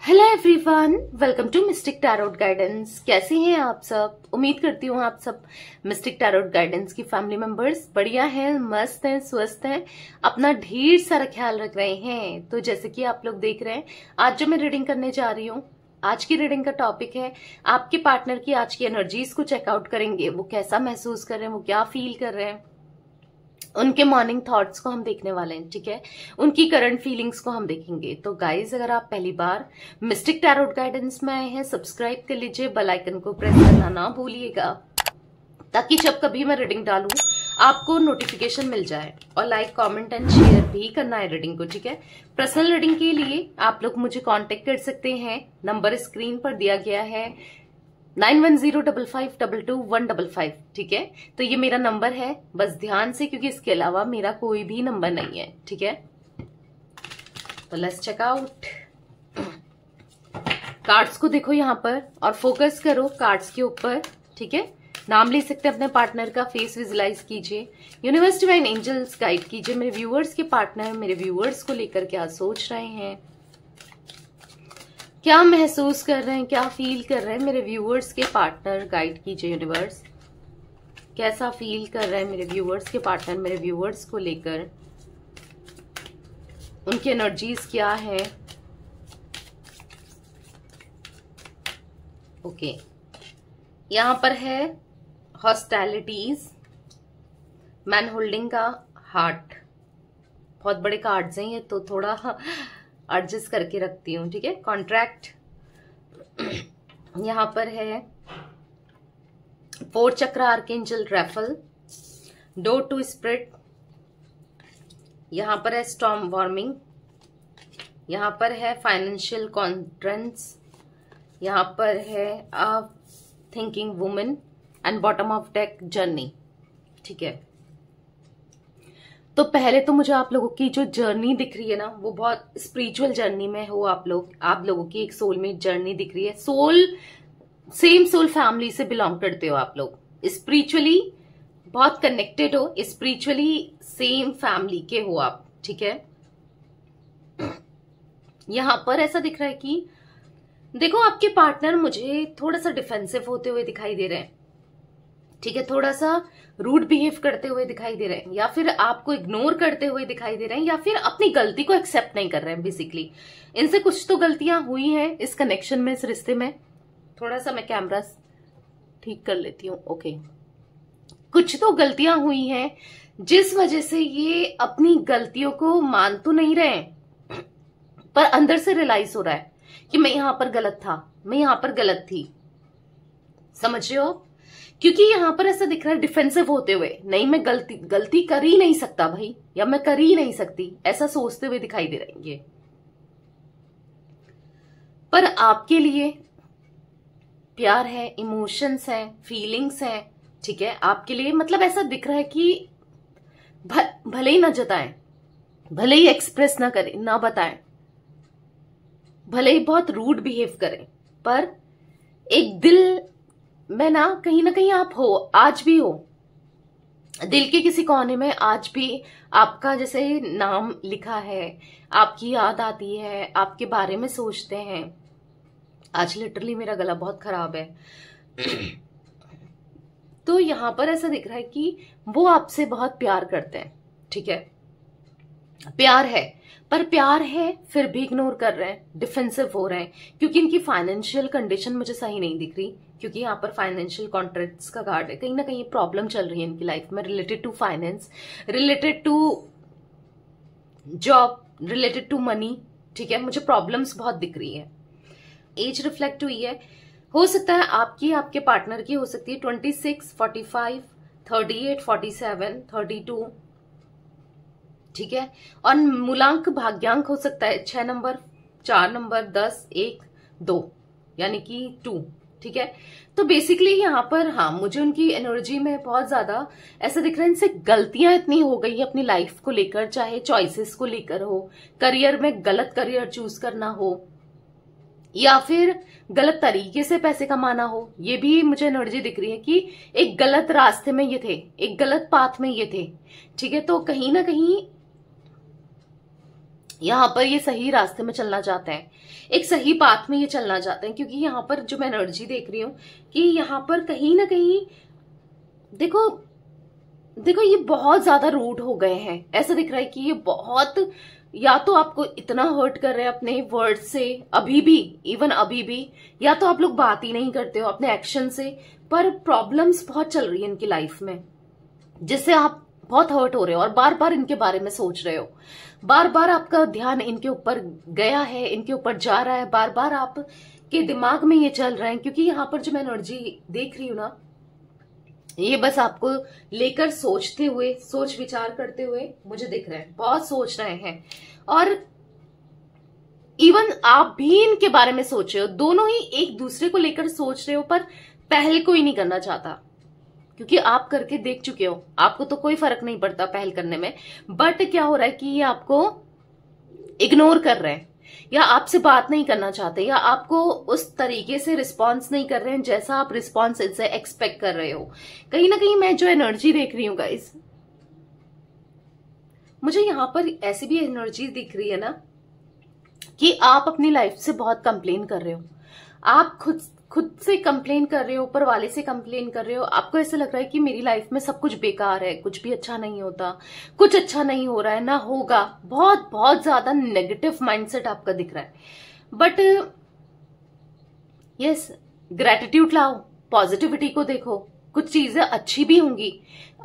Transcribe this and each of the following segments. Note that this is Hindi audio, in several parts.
Hello everyone, welcome to mystic tarot guidance. कैसे हैं आप सब? उम्मीद करती हूँ आप सब मिस्टिक टैरोट गाइडेंस की फैमिली मेंबर्स बढ़िया हैं, मस्त हैं, स्वस्थ हैं, अपना ढेर सारा ख्याल रख रहे हैं। तो जैसे कि आप लोग देख रहे हैं, आज जो मैं रीडिंग करने जा रही हूँ, आज की रीडिंग का टॉपिक है आपके पार्टनर की आज की एनर्जीज को चेकआउट करेंगे। वो कैसा महसूस कर रहे हैं, वो क्या फील कर रहे हैं, उनके मॉर्निंग थॉट्स को हम देखने वाले हैं। ठीक है, उनकी करंट फीलिंग्स को हम देखेंगे। तो गाइज, अगर आप पहली बार मिस्टिक टैरोट गाइडेंस में आए हैं, सब्सक्राइब कर लीजिए, बेल आइकन को प्रेस करना ना भूलिएगा, ताकि जब कभी मैं रीडिंग डालूं आपको नोटिफिकेशन मिल जाए। और लाइक, कमेंट एंड शेयर भी करना है रीडिंग को। ठीक है, पर्सनल रीडिंग के लिए आप लोग मुझे कांटेक्ट कर सकते हैं। नंबर स्क्रीन पर दिया गया है 9105522155। ठीक है, तो ये मेरा नंबर है, बस ध्यान से, क्योंकि इसके अलावा मेरा कोई भी नंबर नहीं है। ठीक है, तो लेट्स चेक आउट। कार्ड्स को देखो यहाँ पर और फोकस करो कार्ड्स के ऊपर। ठीक है, नाम ले सकते हैं अपने पार्टनर का, फेस विजुलाइज कीजिए। यूनिवर्स डिवाइन एंजल्स गाइड कीजिए मेरे व्यूअर्स के पार्टनर मेरे व्यूअर्स को लेकर क्या सोच रहे हैं, क्या महसूस कर रहे हैं, क्या फील कर रहे हैं मेरे व्यूअर्स के पार्टनर। गाइड कीजिए यूनिवर्स, कैसा फील कर रहे हैं मेरे व्यूअर्स के पार्टनर मेरे व्यूअर्स को लेकर, उनकी एनर्जीज क्या है। ओके, यहां पर है हॉस्टैलिटीज, मैन होल्डिंग का हार्ट। बहुत बड़े कार्ड्स हैं ये, तो थोड़ा एडजस्ट करके रखती हूँ। ठीक है, कॉन्ट्रैक्ट यहां पर है 4 chakra archangel Raphael, door to spirit, यहां पर है स्टॉर्म वार्मिंग, यहां पर है फाइनेंशियल कॉन्फ्रेंस, यहां पर है a thinking woman and bottom of deck journey. ठीक है, तो पहले तो मुझे आप लोगों की जो जर्नी दिख रही है ना, वो बहुत स्पिरिचुअल जर्नी में हो आप लोग। आप लोगों की एक सोलमेट जर्नी दिख रही है। सेम सोल फैमिली से बिलोंग करते हो आप लोग, स्पिरिचुअली बहुत कनेक्टेड हो, स्पिरिचुअली सेम फैमिली के हो आप। ठीक है, यहां पर ऐसा दिख रहा है कि देखो, आपके पार्टनर मुझे थोड़ा सा डिफेंसिव होते हुए दिखाई दे रहे हैं। ठीक है, थोड़ा सा रूड बिहेव करते हुए दिखाई दे रहे हैं, या फिर आपको इग्नोर करते हुए दिखाई दे रहे हैं, या फिर अपनी गलती को एक्सेप्ट नहीं कर रहे हैं। बेसिकली इनसे कुछ तो गलतियां हुई हैं इस कनेक्शन में, इस रिश्ते में। थोड़ा सा मैं कैमरा ठीक कर लेती हूँ। ओके, कुछ तो गलतियां हुई हैं जिस वजह से ये अपनी गलतियों को मान तो नहीं रहे हैं, पर अंदर से रियलाइज हो रहा है कि मैं यहां पर गलत था, मैं यहां पर गलत थी। समझ रहे हो? क्योंकि यहां पर ऐसा दिख रहा है डिफेंसिव होते हुए, नहीं मैं गलती कर ही नहीं सकता भाई, या मैं कर ही नहीं सकती, ऐसा सोचते हुए दिखाई दे रहे हैं ये। पर आपके लिए प्यार है, इमोशंस हैं, फीलिंग्स हैं। ठीक है, आपके लिए मतलब ऐसा दिख रहा है कि भले ही ना जताएं, भले ही एक्सप्रेस ना करें, ना बताएं, भले ही बहुत रूड बिहेव करें, पर एक दिल में ना कहीं आप हो, आज भी हो, दिल के किसी कोने में आज भी आपका जैसे नाम लिखा है, आपकी याद आती है, आपके बारे में सोचते हैं। आज लिटरली मेरा गला बहुत खराब है तो यहां पर ऐसा दिख रहा है कि वो आपसे बहुत प्यार करते हैं। ठीक है, प्यार है, पर प्यार है फिर भी इग्नोर कर रहे हैं, डिफेंसिव हो रहे हैं, क्योंकि इनकी फाइनेंशियल कंडीशन मुझे सही नहीं दिख रही। क्योंकि यहाँ पर फाइनेंशियल कॉन्ट्रैक्ट्स का कार्ड है, कहीं ना कहीं प्रॉब्लम चल रही है इनकी लाइफ में, related to finance, related to job, related to money. ठीक है, मुझे प्रॉब्लम्स बहुत दिख रही है। एज रिफ्लेक्ट हुई है, हो सकता है आपकी, आपके पार्टनर की हो सकती है 26, 45, 38, 47, 32। ठीक है, और मूलांक भाग्यांक हो सकता है 6 नंबर, 4 नंबर, 10, 1, 2, यानी कि 2। ठीक है, तो बेसिकली यहाँ पर हाँ, मुझे उनकी एनर्जी में बहुत ज्यादा ऐसा दिख रहा है, इनसे गलतियां इतनी हो गई है अपनी लाइफ को लेकर, चाहे चॉइसेस को लेकर हो, करियर में गलत करियर चूज करना हो, या फिर गलत तरीके से पैसे कमाना हो। ये भी मुझे एनर्जी दिख रही है कि एक गलत रास्ते में ये थे, एक गलत पाथ में ये थे। ठीक है, तो कहीं ना कहीं यहाँ पर ये सही रास्ते में चलना चाहते हैं, एक सही पाथ में ये चलना चाहते हैं, क्योंकि यहाँ पर जो मैं एनर्जी देख रही हूँ कि यहाँ पर कहीं ना कहीं देखो देखो ये बहुत ज्यादा रूड हो गए हैं। ऐसा दिख रहा है कि ये बहुत, या तो आपको इतना हर्ट कर रहे हैं अपने वर्ड से अभी भी, इवन अभी भी, या तो आप लोग बात ही नहीं करते हो अपने एक्शन से, पर प्रॉब्लम्स बहुत चल रही है इनकी लाइफ में जिससे आप बहुत हर्ट हो रहे हो और बार बार इनके बारे में सोच रहे हो, बार बार आपका ध्यान इनके ऊपर गया है, इनके ऊपर जा रहा है, बार बार आपके दिमाग में ये चल रहा है। क्योंकि यहाँ पर जो मैं एनर्जी देख रही हूं ना, ये बस आपको लेकर सोचते हुए, सोच विचार करते हुए मुझे दिख रहे हैं, बहुत सोच रहे हैं। और इवन आप भी इनके बारे में सोच रहे हो, दोनों ही एक दूसरे को लेकर सोच रहे हो, पर पहल कोई नहीं करना चाहता क्योंकि आप करके देख चुके हो, आपको तो कोई फर्क नहीं पड़ता पहल करने में। बट क्या हो रहा है कि ये आपको इग्नोर कर रहे हैं, या आपसे बात नहीं करना चाहते, या आपको उस तरीके से रिस्पॉन्स नहीं कर रहे हैं जैसा आप रिस्पॉन्स इनसे एक्सपेक्ट कर रहे हो। कहीं ना कहीं मैं जो एनर्जी देख रही हूँ गाइस, मुझे यहां पर ऐसी भी एनर्जी दिख रही है ना कि आप अपनी लाइफ से बहुत कंप्लेन कर रहे हो, आप खुद से कंप्लेन कर रहे हो, ऊपर वाले से कंप्लेन कर रहे हो। आपको ऐसा लग रहा है कि मेरी लाइफ में सब कुछ बेकार है, कुछ भी अच्छा नहीं होता, कुछ अच्छा नहीं हो रहा है, ना होगा। बहुत बहुत ज्यादा नेगेटिव माइंडसेट आपका दिख रहा है। बट यस, ग्रेटिट्यूड लाओ, पॉजिटिविटी को देखो, कुछ चीजें अच्छी भी होंगी।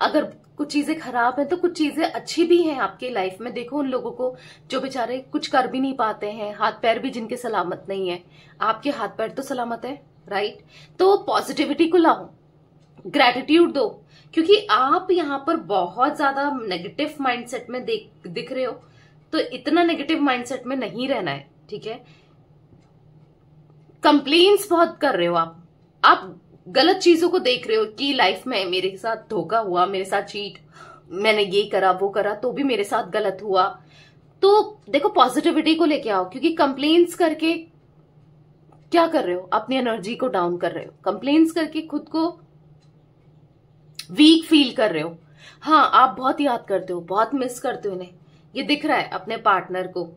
अगर कुछ चीजें खराब हैं तो कुछ चीजें अच्छी भी हैं आपके लाइफ में। देखो उन लोगों को जो बेचारे कुछ कर भी नहीं पाते हैं, हाथ पैर भी जिनके सलामत नहीं है, आपके हाथ पैर तो सलामत है, राइट? तो पॉजिटिविटी को लाओ, ग्रेटिट्यूड दो, क्योंकि आप यहाँ पर बहुत ज्यादा नेगेटिव माइंडसेट में दिख रहे हो। तो इतना नेगेटिव माइंडसेट में नहीं रहना है, ठीक है? कंप्लेन्स बहुत कर रहे हो आप गलत चीजों को देख रहे हो कि लाइफ में मेरे साथ धोखा हुआ, मेरे साथ चीट, मैंने ये करा वो करा तो भी मेरे साथ गलत हुआ। तो देखो पॉजिटिविटी को लेके आओ, क्योंकि कंप्लेन्स करके क्या कर रहे हो? अपनी एनर्जी को डाउन कर रहे हो। कंप्लेन्स करके खुद को वीक फील कर रहे हो। हाँ, आप बहुत याद करते हो, बहुत मिस करते हो इन्हें, ये दिख रहा है अपने पार्टनर को,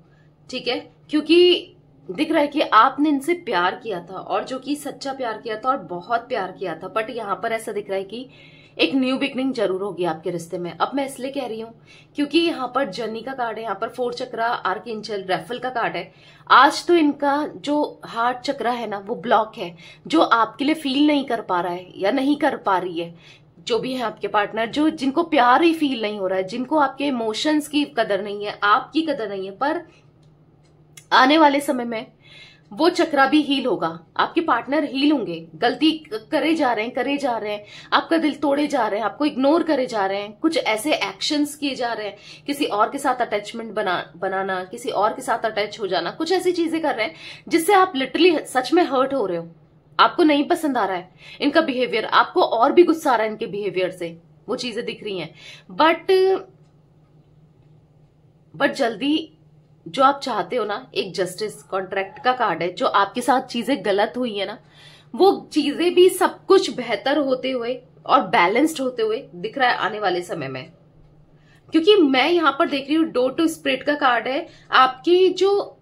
ठीक है? क्योंकि दिख रहा है कि आपने इनसे प्यार किया था, और जो कि सच्चा प्यार किया था और बहुत प्यार किया था। बट यहाँ पर ऐसा दिख रहा है कि एक न्यू बिगनिंग जरूर होगी आपके रिश्ते में। अब मैं इसलिए कह रही हूँ क्योंकि यहाँ पर जर्नी का कार्ड है, यहाँ पर 4 चक्रा, आर्कएंजल रैफल का कार्ड है। आज तो इनका जो हार्ट चक्रा है ना, वो ब्लॉक है, जो आपके लिए फील नहीं कर पा रहा है या नहीं कर पा रही है। जो भी है आपके पार्टनर, जो जिनको प्यार ही फील नहीं हो रहा है, जिनको आपके इमोशंस की कदर नहीं है, आपकी कदर नहीं है, पर आने वाले समय में वो चक्रा भी हील होगा। आपके पार्टनर हील होंगे। गलती करे जा रहे हैं, आपका दिल तोड़े जा रहे हैं, आपको इग्नोर करे जा रहे हैं, कुछ ऐसे एक्शंस किए जा रहे हैं, किसी और के साथ अटैचमेंट बनाना, किसी और के साथ अटैच हो जाना, कुछ ऐसी चीजें कर रहे हैं जिससे आप लिटरली सच में हर्ट हो रहे हो। आपको नहीं पसंद आ रहा है इनका बिहेवियर, आपको और भी गुस्सा आ रहा है इनके बिहेवियर से, वो चीजें दिख रही हैं। बट जल्दी जो आप चाहते हो ना, एक जस्टिस कॉन्ट्रैक्ट का कार्ड है, जो आपके साथ चीजें गलत हुई है ना, वो चीजें भी सब कुछ बेहतर होते हुए और बैलेंस्ड होते हुए दिख रहा है आने वाले समय में। क्योंकि मैं यहां पर देख रही हूँ डोर टू स्पिरिट का कार्ड है। आपकी जो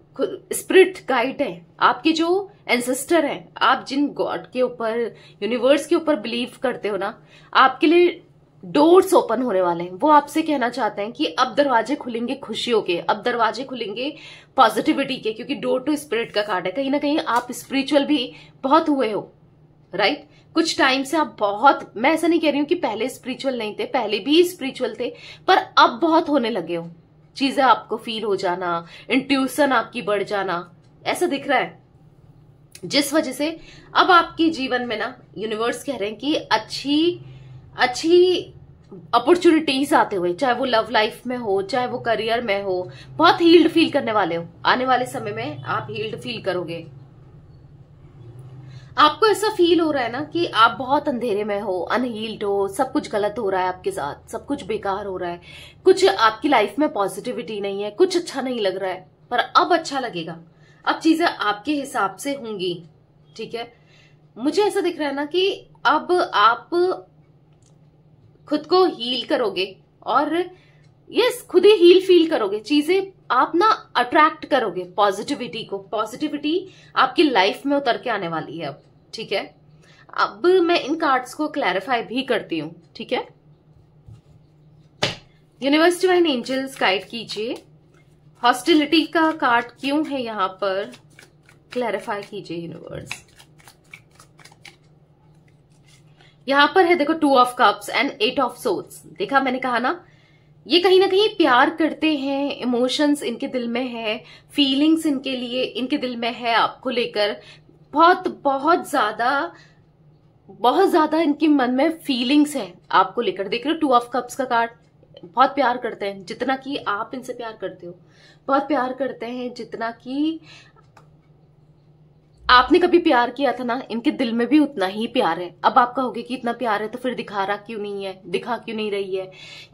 स्पिरिट गाइड है, आपके जो एंसेस्टर हैं, आप जिन गॉड के ऊपर, यूनिवर्स के ऊपर बिलीव करते हो ना, आपके लिए डोर्स ओपन होने वाले हैं। वो आपसे कहना चाहते हैं कि अब दरवाजे खुलेंगे खुशियों के, अब दरवाजे खुलेंगे पॉजिटिविटी के, क्योंकि डोर टू स्पिरिट का कार्ड है। कहीं ना कहीं आप स्पिरिचुअल भी बहुत हुए हो, राइट? कुछ टाइम से आप बहुत, मैं ऐसा नहीं कह रही हूं कि पहले स्पिरिचुअल नहीं थे, पहले भी स्पिरिचुअल थे, पर अब बहुत होने लगे हो। चीजें आपको फील हो जाना, इंट्यूशन आपकी बढ़ जाना, ऐसा दिख रहा है, जिस वजह से अब आपके जीवन में ना यूनिवर्स कह रहे हैं कि अच्छी अपॉर्चुनिटीज आते हुए, चाहे वो लव लाइफ में हो, चाहे वो करियर में हो, बहुत हील्ड फील करने वाले हो। आने वाले समय में आप हील्ड फील करोगे। आपको ऐसा फील हो रहा है ना कि आप बहुत अंधेरे में हो, अनहील्ड हो, सब कुछ गलत हो रहा है आपके साथ, सब कुछ बेकार हो रहा है, कुछ आपकी लाइफ में पॉजिटिविटी नहीं है, कुछ अच्छा नहीं लग रहा है। पर अब अच्छा लगेगा, अब चीजें आपके हिसाब से होंगी, ठीक है? मुझे ऐसा दिख रहा है ना कि अब आप खुद को हील करोगे, और यस, खुद ही हील फील करोगे, चीजें आप ना अट्रैक्ट करोगे पॉजिटिविटी को, पॉजिटिविटी आपकी लाइफ में उतर के आने वाली है अब, ठीक है। अब मैं इन कार्ड्स को क्लैरिफाई भी करती हूं, ठीक है। यूनिवर्स डिवाइन एंजल्स गाइड कीजिए, हॉस्टिलिटी का कार्ड क्यों है यहां पर, क्लैरिफाई कीजिए यूनिवर्स। यहां पर है देखो 2 of cups and 8 of swords. देखा, मैंने कहा ना, ये कहीं ना कहीं प्यार करते हैं, इमोशंस इनके दिल में है, फीलिंग्स इनके लिए इनके दिल में है आपको लेकर, बहुत बहुत ज्यादा इनके मन में फीलिंग्स है आपको लेकर। देख रहे हो 2 ऑफ कप्स का कार्ड, बहुत प्यार करते हैं, जितना कि आप इनसे प्यार करते हो, बहुत प्यार करते हैं, जितना कि आपने कभी प्यार किया था ना, इनके दिल में भी उतना ही प्यार है। अब आप कहोगे कि इतना प्यार है तो फिर दिखा रहा क्यों नहीं है, दिखा क्यों नहीं रही है,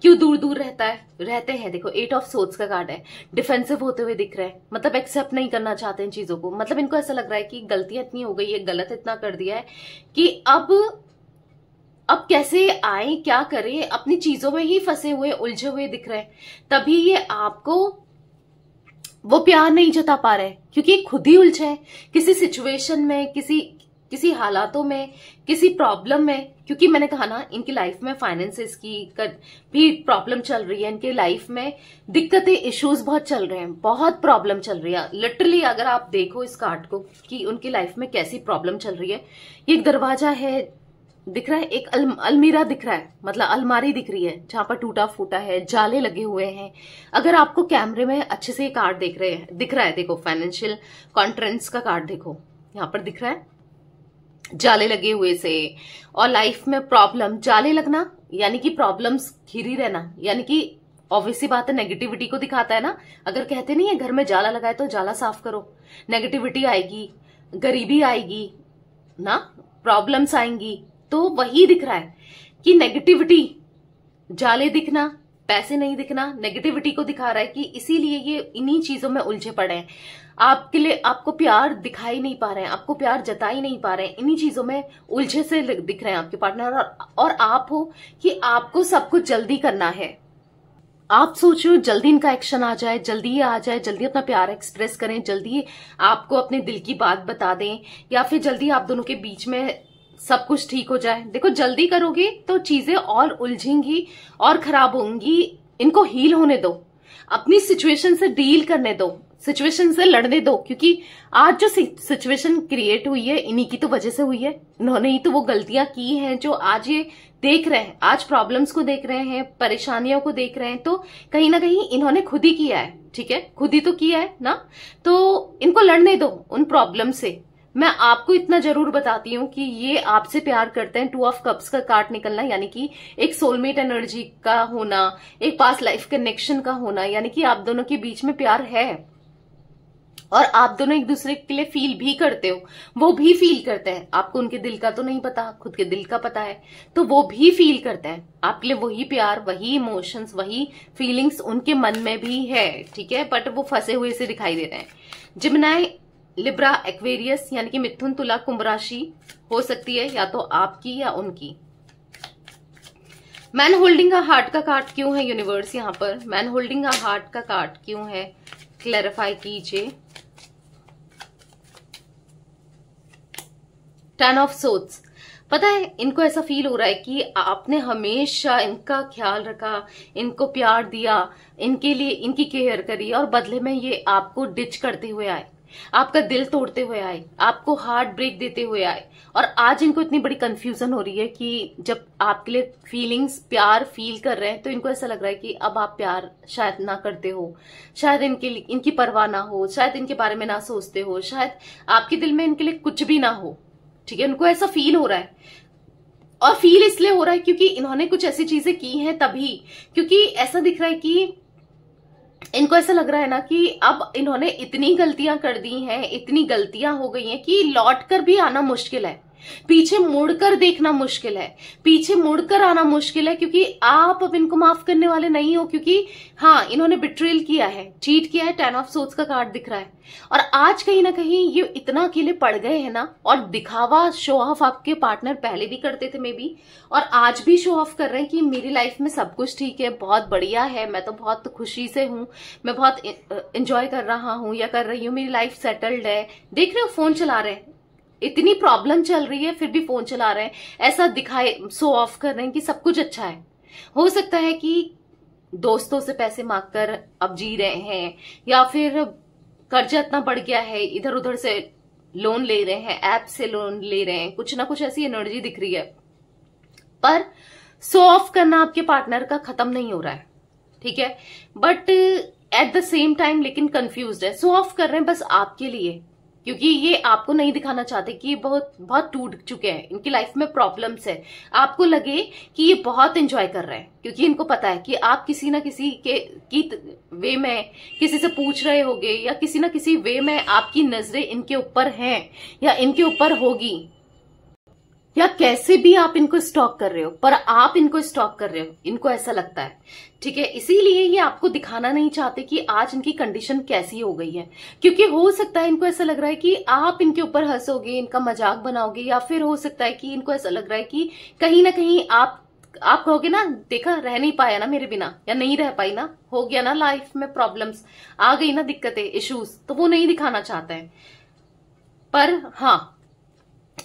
क्यों दूर दूर रहते हैं। देखो 8 ऑफ सोर्ड्स का कार्ड है, डिफेंसिव होते हुए दिख रहे हैं, मतलब एक्सेप्ट नहीं करना चाहते इन चीजों को। मतलब इनको ऐसा लग रहा है कि गलतियां इतनी हो गई है, गलत इतना कर दिया है कि अब कैसे आए, क्या करें, अपनी चीजों में ही फंसे हुए, उलझे हुए दिख रहे हैं। तभी ये आपको वो प्यार नहीं जता पा रहे, क्योंकि खुद ही उलझे है किसी सिचुएशन में, किसी हालातों में, किसी प्रॉब्लम में। क्योंकि मैंने कहा ना, इनकी लाइफ में फाइनेंसेस की भी प्रॉब्लम चल रही है, इनके लाइफ में दिक्कतें, इश्यूज बहुत चल रहे हैं, बहुत प्रॉब्लम चल रही है। लिटरली अगर आप देखो इस कार्ड को कि उनकी लाइफ में कैसी प्रॉब्लम चल रही है। ये एक दरवाजा है दिख रहा है, एक अलमीरा दिख रहा है, मतलब अलमारी दिख रही है जहां पर टूटा फूटा है, जाले लगे हुए हैं। अगर आपको कैमरे में अच्छे से ये कार्ड दिख रहा है, देखो फाइनेंशियल कॉन्ट्रेंस का कार्ड देखो, यहाँ पर दिख रहा है जाले लगे हुए से। और लाइफ में प्रॉब्लम, जाले लगना यानी कि प्रॉब्लम्स घिरी रहना, यानी कि ऑब्वियसली बात है, नेगेटिविटी को दिखाता है ना। अगर कहते नहीं है घर में जाला लगा है तो जाला साफ करो, नेगेटिविटी आएगी, गरीबी आएगी ना, प्रॉब्लम्स आएंगी, तो वही दिख रहा है कि नेगेटिविटी, जाले दिखना, पैसे नहीं दिखना, नेगेटिविटी को दिखा रहा है कि इसीलिए ये इन्हीं चीजों में उलझे पड़े हैं। आपके लिए आपको प्यार दिखाई नहीं पा रहे हैं, आपको प्यार जता ही नहीं पा रहे हैं, इन्हीं चीजों में उलझे से दिख रहे हैं आपके पार्टनर। और आप हो कि आपको सब कुछ जल्दी करना है। आप सोचो जल्दी इनका एक्शन आ जाए, जल्दी ही आ जाए, जल्दी अपना प्यार एक्सप्रेस करें, जल्दी आपको अपने दिल की बात बता दें, या फिर जल्दी आप दोनों के बीच में सब कुछ ठीक हो जाए। देखो जल्दी करोगे तो चीजें और उलझेंगी और खराब होंगी। इनको हील होने दो, अपनी सिचुएशन से डील करने दो, सिचुएशन से लड़ने दो। क्योंकि आज जो सिचुएशन क्रिएट हुई है इन्हीं की तो वजह से हुई है, इन्होंने ही तो वो गलतियां की हैं जो आज ये देख रहे हैं, आज प्रॉब्लम्स को देख रहे हैं, परेशानियों को देख रहे हैं। तो कहीं ना कहीं इन्होंने खुद ही किया है, ठीक है, खुद ही तो किया है ना। तो इनको लड़ने दो उन प्रॉब्लम से। मैं आपको इतना जरूर बताती हूँ कि ये आपसे प्यार करते हैं। 2 ऑफ कप्स का कार्ड निकलना यानी कि एक सोलमेट एनर्जी का होना, एक पास्ट लाइफ कनेक्शन का होना, यानी कि आप दोनों के बीच में प्यार है और आप दोनों एक दूसरे के लिए फील भी करते हो, वो भी फील करते हैं। आपको उनके दिल का तो नहीं पता, खुद के दिल का पता है, तो वो भी फील करते हैं आपके लिए वही प्यार, वही इमोशंस, वही फीलिंग्स उनके मन में भी है, ठीक है। बट वो फंसे हुए से दिखाई दे रहे हैं। जिमिनाई, लिब्रा, एक्वेरियस यानी कि मिथुन, तुला, कुंभ राशि हो सकती है, या तो आपकी या उनकी। मैन होल्डिंग अ हार्ट का कार्ड क्यों है यूनिवर्स यहां पर, मैन होल्डिंग अ हार्ट का कार्ड क्यों है, क्लैरिफाई कीजिए। 10 ऑफ सोर्ड्स, पता है इनको ऐसा फील हो रहा है कि आपने हमेशा इनका ख्याल रखा, इनको प्यार दिया, इनके लिए इनकी केयर करी, और बदले में ये आपको डिच करते हुए आए, आपका दिल तोड़ते हुए आए, आपको हार्ट ब्रेक देते हुए आए। और आज इनको इतनी बड़ी कंफ्यूजन हो रही है कि जब आपके लिए फीलिंग्स, प्यार फील कर रहे हैं, तो इनको ऐसा लग रहा है कि अब आप प्यार शायद ना करते हो, शायद इनकी परवाह ना हो, शायद इनके बारे में ना सोचते हो, शायद आपके दिल में इनके लिए कुछ भी ना हो, ठीक है। उनको ऐसा फील हो रहा है, और फील इसलिए हो रहा है क्योंकि इन्होंने कुछ ऐसी चीजें की हैं तभी, क्योंकि ऐसा दिख रहा है कि इनको ऐसा लग रहा है ना कि अब इन्होंने इतनी गलतियां कर दी हैं, इतनी गलतियां हो गई हैं कि लौट कर भी आना मुश्किल है। पीछे मुड़कर देखना मुश्किल है, पीछे मुड़कर आना मुश्किल है, क्योंकि आप अब इनको माफ करने वाले नहीं हो, क्योंकि हाँ इन्होंने बिट्रेल किया है, चीट किया है, 10 ऑफ सोर्ड्स का कार्ड दिख रहा है। और आज कहीं ना कहीं ये इतना अकेले पड़ गए हैं ना, और दिखावा शो ऑफ आपके पार्टनर पहले भी करते थे मे बी, और आज भी शो ऑफ कर रहे हैं कि मेरी लाइफ में सब कुछ ठीक है, बहुत बढ़िया है, मैं तो बहुत खुशी से हूं, मैं बहुत एंजॉय कर रहा हूं या कर रही हूं, मेरी लाइफ सेटल्ड है। देख रहे हो फोन चला रहे हैं, इतनी प्रॉब्लम चल रही है फिर भी फोन चला रहे हैं, ऐसा दिखाए शो ऑफ कर रहे हैं कि सब कुछ अच्छा है। हो सकता है कि दोस्तों से पैसे मांगकर अब जी रहे हैं, या फिर कर्जा इतना बढ़ गया है, इधर उधर से लोन ले रहे हैं, ऐप से लोन ले रहे हैं, कुछ ना कुछ ऐसी एनर्जी दिख रही है। पर शो ऑफ करना आपके पार्टनर का खत्म नहीं हो रहा है, ठीक है, but at the same time लेकिन कंफ्यूज्ड है। शो ऑफ कर रहे हैं बस आपके लिए, क्योंकि ये आपको नहीं दिखाना चाहते कि ये बहुत बहुत टूट चुके हैं, इनकी लाइफ में प्रॉब्लम्स है। आपको लगे कि ये बहुत एंजॉय कर रहे हैं, क्योंकि इनको पता है कि आप किसी ना किसी की वे में किसी से पूछ रहे होगे, या किसी ना किसी वे में आपकी नजरें इनके ऊपर हैं या इनके ऊपर होगी, या कैसे भी आप इनको स्टॉक कर रहे हो, पर आप इनको स्टॉक कर रहे हो, इनको ऐसा लगता है, ठीक है। इसीलिए ये आपको दिखाना नहीं चाहते कि आज इनकी कंडीशन कैसी हो गई है, क्योंकि हो सकता है इनको ऐसा लग रहा है कि आप इनके ऊपर हंसोगे, इनका मजाक बनाओगे, या फिर हो सकता है कि इनको ऐसा लग रहा है कि कहीं ना कहीं आप कहोगे ना, देखा रह नहीं पाया ना मेरे बिना, या नहीं रह पाई ना, हो गया ना लाइफ में प्रॉब्लम्स आ गई ना, दिक्कतें, इश्यूज, तो वो नहीं दिखाना चाहते हैं। पर हाँ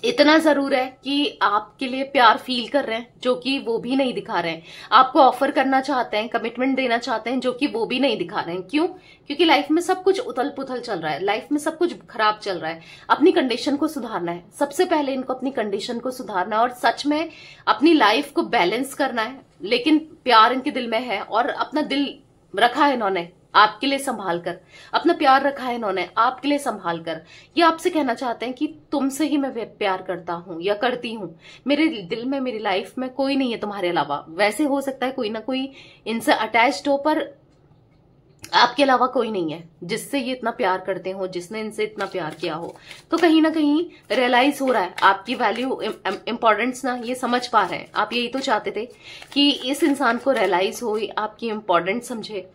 इतना जरूर है कि आपके लिए प्यार फील कर रहे हैं, जो कि वो भी नहीं दिखा रहे हैं। आपको ऑफर करना चाहते हैं, कमिटमेंट देना चाहते हैं, जो कि वो भी नहीं दिखा रहे हैं। क्यों? क्योंकि लाइफ में सब कुछ उथल पुथल चल रहा है, लाइफ में सब कुछ खराब चल रहा है। अपनी कंडीशन को सुधारना है, सबसे पहले इनको अपनी कंडीशन को सुधारना है, और सच में अपनी लाइफ को बैलेंस करना है। लेकिन प्यार इनके दिल में है, और अपना दिल रखा है इन्होंने आपके लिए संभाल कर, अपना प्यार रखा है इन्होंने आपके लिए संभाल कर। ये आपसे कहना चाहते हैं कि तुमसे ही मैं प्यार करता हूं या करती हूं, मेरे दिल में, मेरी लाइफ में कोई नहीं है तुम्हारे अलावा। वैसे हो सकता है कोई ना कोई इनसे अटैच्ड हो, पर आपके अलावा कोई नहीं है जिससे ये इतना प्यार करते हो, जिसने इनसे इतना प्यार किया हो। तो कहीं ना कहीं रियलाइज हो रहा है आपकी वैल्यू, इंपॉर्टेंस ना, ये समझ पा रहे हैं। आप यही तो चाहते थे कि इस इंसान को रियलाइज हो, आपकी इंपॉर्टेंस समझे।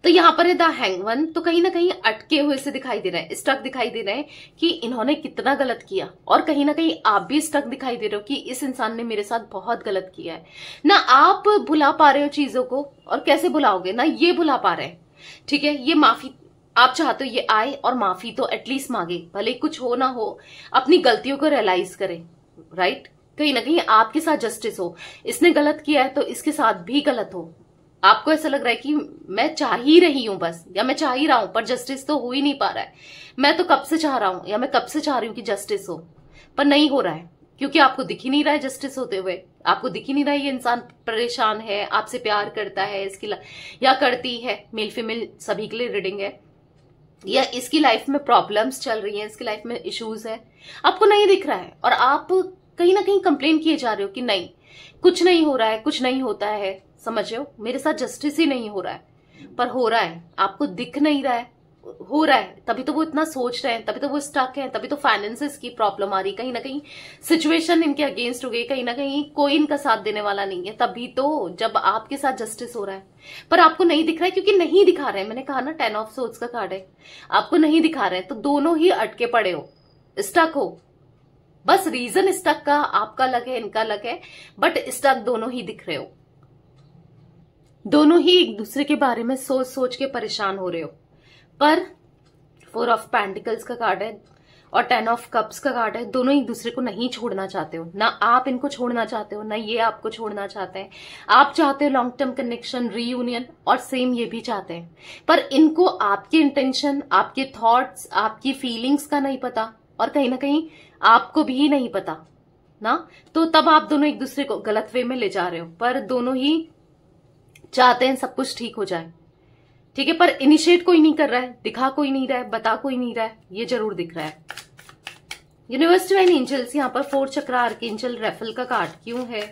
तो यहाँ पर है द हैंगमैन, तो कहीं ना कहीं अटके हुए से दिखाई दे रहे हैं, स्टक दिखाई दे रहे हैं कि इन्होंने कितना गलत किया, और कहीं ना कहीं आप भी स्टक दिखाई दे रहे हो कि इस इंसान ने मेरे साथ बहुत गलत किया है ना। आप भुला पा रहे हो चीजों को, और कैसे भुलाओगे ना, ये भुला पा रहे हैं, ठीक है। ये माफी आप चाहते हो ये आए और माफी तो एटलीस्ट मांगे, भले कुछ हो ना हो, अपनी गलतियों को रियलाइज करे, राइट। कहीं ना कहीं आपके साथ जस्टिस हो, इसने गलत किया है तो इसके साथ भी गलत हो। आपको ऐसा लग रहा है कि मैं चाह ही रही हूं बस, या मैं चाह ही रहा हूं, पर जस्टिस तो हो ही नहीं पा रहा है। मैं तो कब से चाह रहा हूं, या मैं कब से चाह रही हूं कि जस्टिस हो, पर नहीं हो रहा है, क्योंकि आपको दिख ही नहीं रहा है जस्टिस होते हुए। आपको दिख ही नहीं रहा है ये इंसान परेशान है, आपसे प्यार करता है, इसकी या करती है, मेल फीमेल सभी के लिए रीडिंग है, या इसकी लाइफ में प्रॉब्लम्स चल रही है, इसकी लाइफ में इश्यूज है, आपको नहीं दिख रहा है। और आप कहीं ना कहीं कंप्लेन किए जा रहे हो कि नहीं, कुछ नहीं हो रहा है, कुछ नहीं होता है, समझ रहे हो, मेरे साथ जस्टिस ही नहीं हो रहा है। पर हो रहा है, आपको दिख नहीं रहा है, हो रहा है, तभी तो वो इतना सोच रहे हैं, तभी तो वो स्टक है, तभी तो फाइनेंसेस की प्रॉब्लम आ रही, कहीं ना कहीं सिचुएशन इनके अगेंस्ट हो गई, कहीं ना कहीं कोई इनका साथ देने वाला नहीं है, तभी तो जब आपके साथ जस्टिस हो रहा है। पर आपको नहीं दिख रहा है, क्योंकि नहीं दिखा रहे हैं। मैंने कहा ना 10 ऑफ सोर्ड्स का कार्ड है, आपको नहीं दिखा रहे हैं, तो दोनों ही अटके पड़े हो, स्टक हो। बस रीजन स्टक का आपका अलग है, इनका अलग है, बट स्टक दोनों ही दिख रहे हो। दोनों ही एक दूसरे के बारे में सोच सोच के परेशान हो रहे हो। पर 4 ऑफ पेंटिकल्स का कार्ड है और 10 ऑफ कप्स का कार्ड है। दोनों एक दूसरे को नहीं छोड़ना चाहते हो, ना आप इनको छोड़ना चाहते हो, ना ये आपको छोड़ना चाहते हैं। आप चाहते हो लॉन्ग टर्म कनेक्शन, रीयूनियन, और सेम ये भी चाहते हैं। पर इनको आपके इंटेंशन, आपके थॉट्स, आपकी फीलिंग्स का नहीं पता, और कहीं ना कहीं आपको भी नहीं पता ना। तो तब आप दोनों एक दूसरे को गलत वे में ले जा रहे हो। पर दोनों ही चाहते हैं सब कुछ ठीक हो जाए, ठीक है, पर इनिशिएट कोई नहीं कर रहा है, दिखा कोई नहीं रहा है, बता कोई नहीं रहा है, ये जरूर दिख रहा है। यूनिवर्स डिवाइन एंजल्स, यहाँ पर 4 चक्र आर्कएंजल रेफल का कार्ड क्यों है?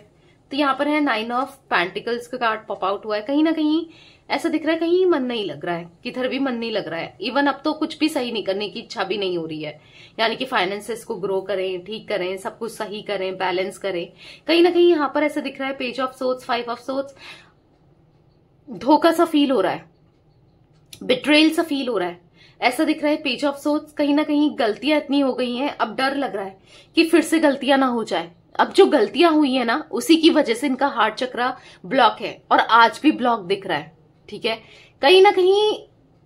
तो यहाँ पर है 9 ऑफ पेंटिकल्स का कार्ड पॉप आउट हुआ है। कहीं ना कहीं ऐसा दिख रहा है कहीं मन नहीं लग रहा है, किधर भी मन नहीं लग रहा है। इवन अब तो कुछ भी सही नहीं करने की इच्छा भी नहीं हो रही है, यानी कि फाइनेंसेस को ग्रो करें, ठीक करें, सब कुछ सही करें, बैलेंस करें। कहीं ना कहीं यहाँ पर ऐसा दिख रहा है page of swords, 5 of swords, धोखा सा फील हो रहा है, बिट्रेल सा फील हो रहा है। ऐसा दिख रहा है पेज ऑफ सोर्ड्स, कहीं ना कहीं गलतियां इतनी हो गई हैं, अब डर लग रहा है कि फिर से गलतियां ना हो जाए। अब जो गलतियां हुई है ना, उसी की वजह से इनका हार्ट चक्रा ब्लॉक है, और आज भी ब्लॉक दिख रहा है। ठीक है, कहीं ना कहीं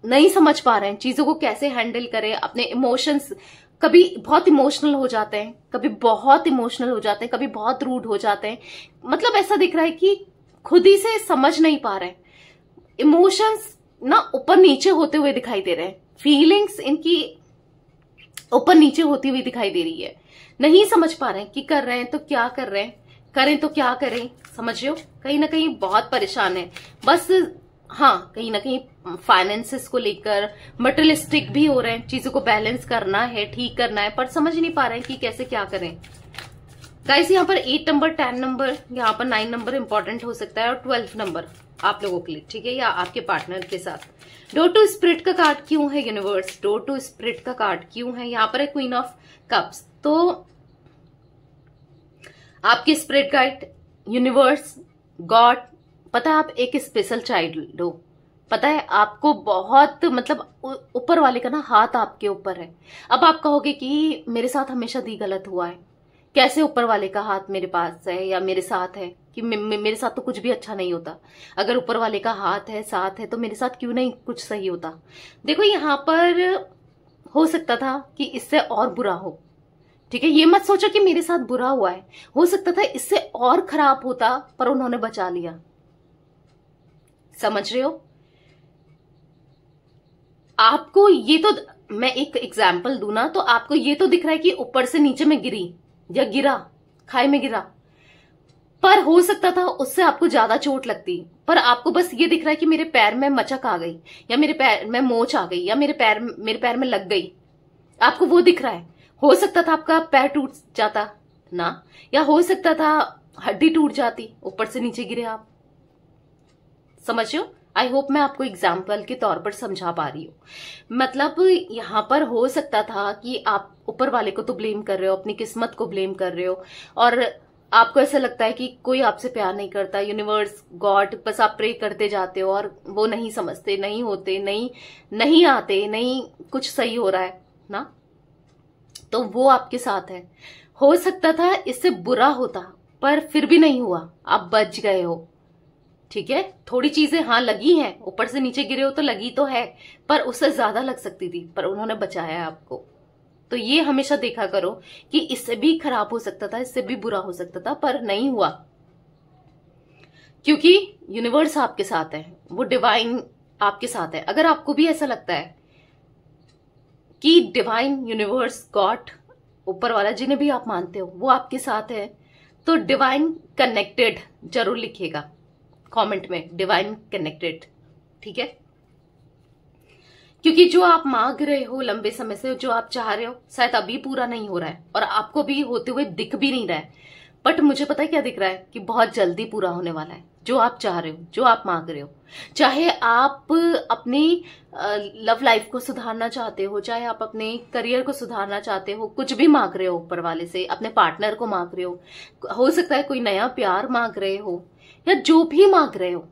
नहीं समझ पा रहे हैं चीजों को कैसे हैंडल करें, अपने इमोशंस। कभी बहुत इमोशनल हो जाते हैं, कभी बहुत इमोशनल हो जाते हैं, कभी बहुत रूड हो जाते हैं। मतलब ऐसा दिख रहा है कि खुद ही से समझ नहीं पा रहे हैं, इमोशंस ना ऊपर नीचे होते हुए दिखाई दे रहे हैं, फीलिंग्स इनकी ऊपर नीचे होती हुई दिखाई दे रही है। नहीं समझ पा रहे हैं कि कर रहे हैं तो क्या कर रहे हैं, करें तो क्या करें, समझ रहे हो। कहीं ना कहीं बहुत परेशान है बस। हाँ, कहीं ना कहीं फाइनेंसेस को लेकर मटेरियलिस्टिक भी हो रहे हैं, चीजों को बैलेंस करना है, ठीक करना है, पर समझ नहीं पा रहे हैं कि कैसे क्या करें। गाइस यहाँ पर 8 नंबर, 10 नंबर, यहाँ पर 9 नंबर इंपॉर्टेंट हो सकता है, और 12 नंबर आप लोगों के लिए, ठीक है, या आपके पार्टनर के साथ। डोर टू स्पिरिट का कार्ड क्यों है यूनिवर्स, डोर टू स्पिरिट का कार्ड क्यों है। यहाँ पर है क्वीन ऑफ कप्स। तो आपके स्पिरिट गाइड, यूनिवर्स, गॉड, पता है आप एक स्पेशल चाइल्ड हो, पता है आपको बहुत, मतलब ऊपर वाले का ना हाथ आपके ऊपर है। अब आप कहोगे कि मेरे साथ हमेशा दी गलत हुआ है, कैसे ऊपर वाले का हाथ मेरे पास है या मेरे साथ है, कि मेरे साथ तो कुछ भी अच्छा नहीं होता। अगर ऊपर वाले का हाथ है, साथ है, तो मेरे साथ क्यों नहीं कुछ सही होता। देखो यहाँ पर हो सकता था कि इससे और बुरा हो, ठीक है, ये मत सोचो कि मेरे साथ बुरा हुआ है, हो सकता था इससे और खराब होता, पर उन्होंने बचा लिया। समझ रहे हो। आपको ये तो, मैं एक एग्जाम्पल दूं ना, तो आपको ये तो दिख रहा है कि ऊपर से नीचे में गिरी या गिरा, खाई में गिरा, पर हो सकता था उससे आपको ज्यादा चोट लगती। पर आपको बस ये दिख रहा है कि मेरे पैर में मचक आ गई, या मेरे पैर में मोच आ गई, या मेरे पैर में लग गई, आपको वो दिख रहा है। हो सकता था आपका पैर टूट जाता ना, या हो सकता था हड्डी टूट जाती, ऊपर से नीचे गिरे आप। समझ रहे हो। आई होप मैं आपको एग्जाम्पल के तौर पर समझा पा रही हूँ। मतलब यहाँ पर हो सकता था कि आप ऊपर वाले को तो ब्लेम कर रहे हो, अपनी किस्मत को ब्लेम कर रहे हो, और आपको ऐसा लगता है कि कोई आपसे प्यार नहीं करता, यूनिवर्स, गॉड, बस आप प्रे करते जाते हो और वो नहीं समझते, नहीं होते, नहीं आते, नहीं कुछ सही हो रहा है ना, तो वो आपके साथ है। हो सकता था इससे बुरा होता, पर फिर भी नहीं हुआ, आप बच गए हो। ठीक है, थोड़ी चीजें हाँ लगी हैं, ऊपर से नीचे गिरे हो तो लगी तो है, पर उससे ज्यादा लग सकती थी, पर उन्होंने बचाया आपको। तो ये हमेशा देखा करो कि इससे भी खराब हो सकता था, इससे भी बुरा हो सकता था, पर नहीं हुआ, क्योंकि यूनिवर्स आपके साथ है, वो डिवाइन आपके साथ है। अगर आपको भी ऐसा लगता है कि डिवाइन, यूनिवर्स, गॉड, ऊपर वाला, जिन्हें भी आप मानते हो, वो आपके साथ है, तो डिवाइन कनेक्टेड जरूर लिखिएगा कमेंट में, डिवाइन कनेक्टेड, ठीक है। क्योंकि जो आप मांग रहे हो लंबे समय से, जो आप चाह रहे हो, शायद अभी पूरा नहीं हो रहा है, और आपको भी होते हुए दिख भी नहीं रहा है, बट मुझे पता है क्या दिख रहा है, कि बहुत जल्दी पूरा होने वाला है। जो आप चाह रहे हो, जो आप मांग रहे हो, चाहे आप अपनी लव लाइफ को सुधारना चाहते हो, चाहे आप अपने करियर को सुधारना चाहते हो, कुछ भी मांग रहे हो ऊपर वाले से, अपने पार्टनर को मांग रहे हो सकता है कोई नया प्यार मांग रहे हो, या जो भी मांग रहे हो,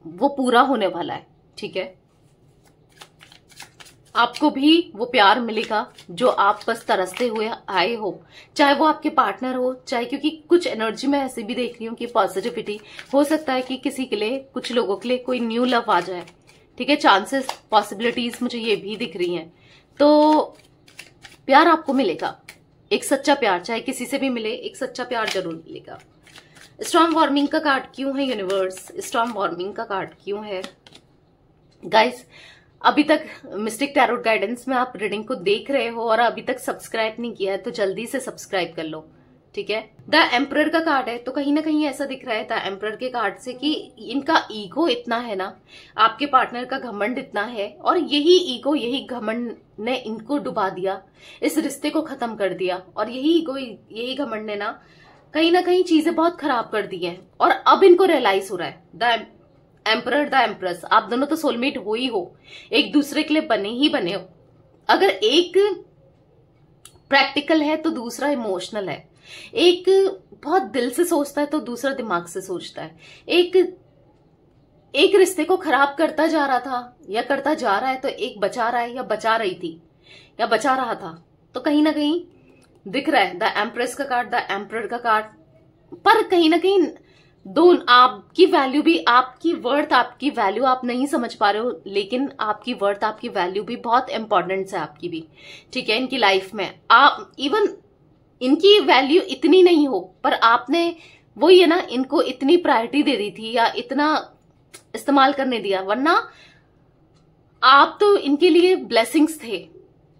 वो पूरा होने वाला है, ठीक है। आपको भी वो प्यार मिलेगा जो आप बस तरसते हुए आए हो, चाहे वो आपके पार्टनर हो, चाहे, क्योंकि कुछ एनर्जी में ऐसे भी देख रही हूँ कि पॉजिटिविटी हो सकता है कि किसी के लिए, कुछ लोगों के लिए कोई न्यू लव आ जाए, ठीक है, चांसेस, पॉसिबिलिटीज मुझे ये भी दिख रही हैं। तो प्यार आपको मिलेगा, एक सच्चा प्यार, चाहे किसी से भी मिले, एक सच्चा प्यार जरूर मिलेगा। स्टॉर्म वार्मिंग का कार्ड क्यों है यूनिवर्स, स्टॉर्म वार्मिंग का कार्ड क्यों है। गाइस, अभी तक मिस्टिक टैरोट गाइडेंस में आप रीडिंग को देख रहे हो और अभी तक सब्सक्राइब नहीं किया है, तो जल्दी से सब्सक्राइब कर लो, ठीक है। द एम्परर का कार्ड है, तो कहीं ना कहीं ऐसा दिख रहा है द एम्परर के कार्ड से कि इनका ईगो इतना है ना, आपके पार्टनर का घमंड इतना है, और यही ईगो, यही घमंड ने इनको डुबा दिया, इस रिश्ते को खत्म कर दिया, और यही ईगो, यही घमंड ने ना कहीं चीजें बहुत खराब कर दी हैं, और अब इनको रियलाइज हो रहा है। द एम्परर द एम्प्रेस, आप दोनों तो सोलमेट हो ही हो, एक दूसरे के लिए बने ही बने हो। अगर एक प्रैक्टिकल है तो दूसरा इमोशनल है, एक बहुत दिल से सोचता है तो दूसरा दिमाग से सोचता है। एक रिश्ते को खराब करता जा रहा था या करता जा रहा है तो एक बचा रहा है या बचा रही थी या बचा रहा था। तो कहीं ना कहीं दिख रहा है द एम्प्रेस का कार्ड, द एम्परर का कार्ड, पर कहीं ना कहीं आपकी वैल्यू भी, आपकी वर्थ, आपकी वैल्यू आप नहीं समझ पा रहे हो, लेकिन आपकी वर्थ, आपकी वैल्यू भी बहुत इंपॉर्टेंट है आपकी भी, ठीक है, इनकी लाइफ में। आप इवन इनकी वैल्यू इतनी नहीं हो, पर आपने वही है ना, इनको इतनी प्रायोरिटी दे दी थी या इतना इस्तेमाल करने दिया, वरना आप तो इनके लिए ब्लेसिंग्स थे,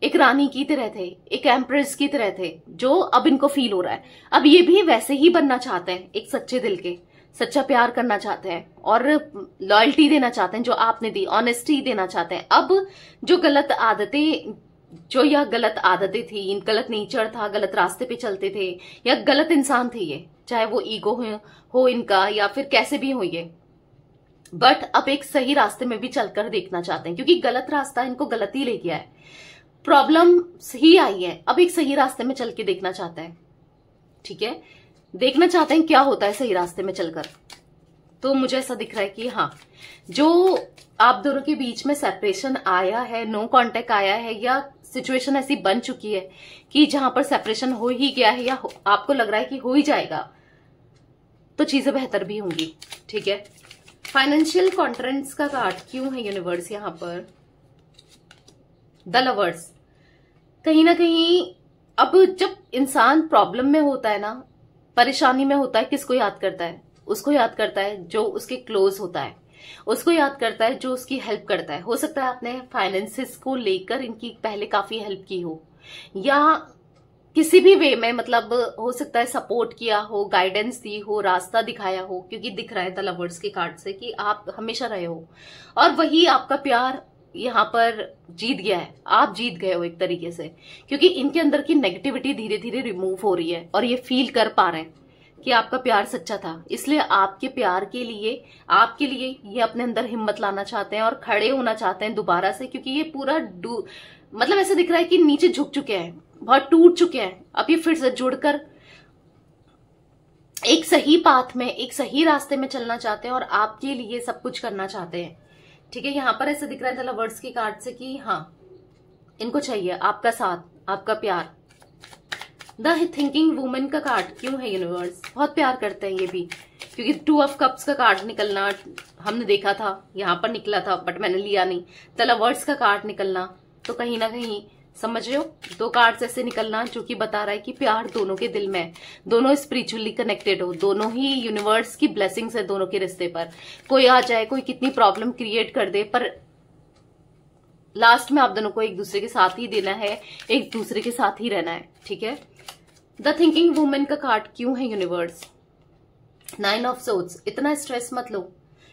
एक रानी की तरह थे, एक एम्प्रेस की तरह थे, जो अब इनको फील हो रहा है। अब ये भी वैसे ही बनना चाहते हैं, एक सच्चे दिल के, सच्चा प्यार करना चाहते हैं और लॉयल्टी देना चाहते हैं जो आपने दी, ऑनेस्टी देना चाहते हैं। अब जो गलत आदतें, जो यह गलत आदतें थी, गलत नेचर था, गलत रास्ते पे चलते थे या गलत इंसान थे ये, चाहे वो ईगो हो इनका या फिर कैसे भी हो ये, बट अब एक सही रास्ते में भी चलकर देखना चाहते हैं, क्योंकि गलत रास्ता इनको गलत ही ले गया है, प्रॉब्लम ही आई है। अब एक सही रास्ते में चल के देखना चाहता है, ठीक है, देखना चाहते हैं क्या होता है सही रास्ते में चलकर। तो मुझे ऐसा दिख रहा है कि हाँ, जो आप दोनों के बीच में सेपरेशन आया है, नो कांटेक्ट आया है, या सिचुएशन ऐसी बन चुकी है कि जहां पर सेपरेशन हो ही गया है या आपको लग रहा है कि हो ही जाएगा, तो चीजें बेहतर भी होंगी, ठीक है। फाइनेंशियल कॉन्ट्रेंट्स का कार्ड क्यों है यूनिवर्स यहां पर? द लवर्स, कहीं ना कहीं अब जब इंसान प्रॉब्लम में होता है ना, परेशानी में होता है, किसको याद करता है? उसको याद करता है जो उसके क्लोज होता है, उसको याद करता है जो उसकी हेल्प करता है। हो सकता है आपने फाइनेंसिस को लेकर इनकी पहले काफी हेल्प की हो, या किसी भी वे में, मतलब हो सकता है सपोर्ट किया हो, गाइडेंस दी हो, रास्ता दिखाया हो, क्योंकि दिख रहा है द लवर्स के कार्ड से कि आप हमेशा रहे हो और वही आपका प्यार यहाँ पर जीत गया है, आप जीत गए हो एक तरीके से, क्योंकि इनके अंदर की नेगेटिविटी धीरे धीरे रिमूव हो रही है और ये फील कर पा रहे हैं कि आपका प्यार सच्चा था। इसलिए आपके प्यार के लिए, आपके लिए ये अपने अंदर हिम्मत लाना चाहते हैं और खड़े होना चाहते हैं दोबारा से, क्योंकि ये पूरा मतलब ऐसा दिख रहा है कि नीचे झुक चुके हैं, बहुत टूट चुके हैं। अब ये फिर से जुड़कर एक सही पाथ में, एक सही रास्ते में चलना चाहते हैं और आपके लिए सब कुछ करना चाहते हैं, ठीक है। यहां पर ऐसा दिख रहा है द लवर्स के कार्ड से कि हाँ, इनको चाहिए आपका साथ, आपका प्यार। द थिंकिंग वुमन का कार्ड क्यों है यूनिवर्स? बहुत प्यार करते हैं ये भी, क्योंकि 2 ऑफ कप्स का कार्ड निकलना हमने देखा था, यहां पर निकला था बट मैंने लिया नहीं। द लवर्स का कार्ड निकलना, तो कहीं ना कहीं समझ रहे हो, 2 कार्ड्स ऐसे निकलना जो कि बता रहा है कि प्यार दोनों के दिल में है, दोनों स्पिरिचुअली कनेक्टेड हो, दोनों ही यूनिवर्स की ब्लेसिंग्स है दोनों के रिश्ते पर। कोई आ जाए, कोई कितनी प्रॉब्लम क्रिएट कर दे, पर लास्ट में आप दोनों को एक दूसरे के साथ ही देना है, एक दूसरे के साथ ही रहना है, ठीक है। द थिंकिंग वुमेन का कार्ड क्यों है यूनिवर्स? 9 ऑफ सोर्ड्स, इतना स्ट्रेस मत लो,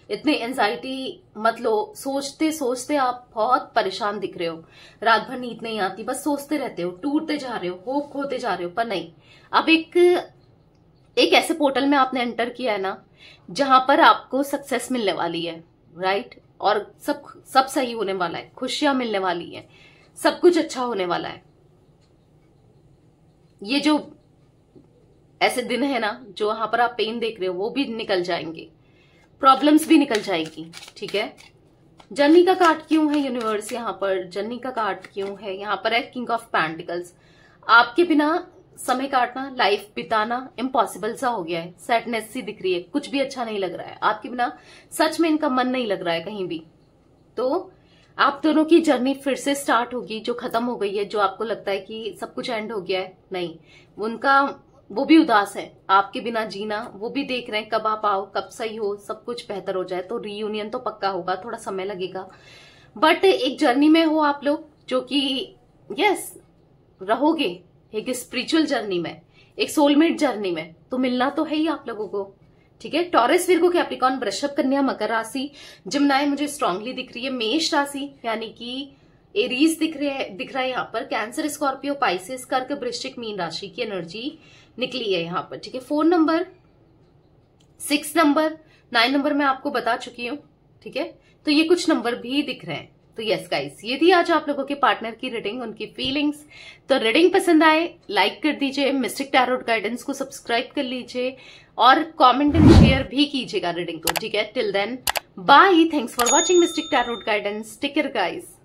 इतनी एंजाइटी मत लो, सोचते सोचते आप बहुत परेशान दिख रहे हो, रात भर नींद नहीं आती, बस सोचते रहते हो, टूटते जा रहे हो, होप खोते जा रहे हो, पर नहीं, अब एक ऐसे पोर्टल में आपने एंटर किया है ना, जहां पर आपको सक्सेस मिलने वाली है, राइट, और सब सही होने वाला है, खुशियां मिलने वाली है, सब कुछ अच्छा होने वाला है। ये जो ऐसे दिन है ना, जो वहां पर आप पेन देख रहे हो, वो भी निकल जाएंगे, प्रॉब्लम्स भी निकल जाएगी, ठीक है। जर्नी का कार्ड क्यों है यूनिवर्स यहाँ पर? जर्नी का कार्ड क्यों है यहाँ पर? है किंग ऑफ पेंटिकल्स। आपके बिना समय काटना, लाइफ बिताना इम्पॉसिबल सा हो गया है, सैडनेस सी दिख रही है, कुछ भी अच्छा नहीं लग रहा है आपके बिना, सच में इनका मन नहीं लग रहा है कहीं भी। तो आप दोनों की जर्नी फिर से स्टार्ट होगी, जो खत्म हो गई है, जो आपको लगता है कि सब कुछ एंड हो गया है, नहीं, उनका वो भी उदास है आपके बिना जीना, वो भी देख रहे हैं कब आप आओ, कब सही हो, सब कुछ बेहतर हो जाए। तो रीयूनियन तो पक्का होगा, थोड़ा समय लगेगा, बट एक जर्नी में हो आप लोग, जो कि यस रहोगे एक स्पिरिचुअल जर्नी में, एक सोलमेट जर्नी में, तो मिलना तो है ही आप लोगों को, ठीक है। टॉरस, विर्गो, कैप्रिकॉर्न, वृषभ, कन्या, मकर राशि, जिम्नाई मुझे स्ट्रांगली दिख रही है, मेष राशि यानी कि एरीज दिख रहा है यहाँ पर, कैंसर, स्कॉर्पियो, पाइसेस, कर्क, वृश्चिक, मीन राशि की एनर्जी निकली है यहाँ पर, ठीक है। 4 नंबर, 6 नंबर, 9 नंबर मैं आपको बता चुकी हूँ, ठीक है, तो ये कुछ नंबर भी दिख रहे हैं। तो यस गाइस, ये थी आज आप लोगों के पार्टनर की रीडिंग, उनकी फीलिंग्स। तो रीडिंग पसंद आए लाइक कर दीजिए, मिस्टिक टैरोट गाइडेंस को सब्सक्राइब कर लीजिए और कमेंट एंड शेयर भी कीजिएगा रीडिंग को, ठीक है। Till then bye, thanks for watching mystic tarot guidance, take care guys.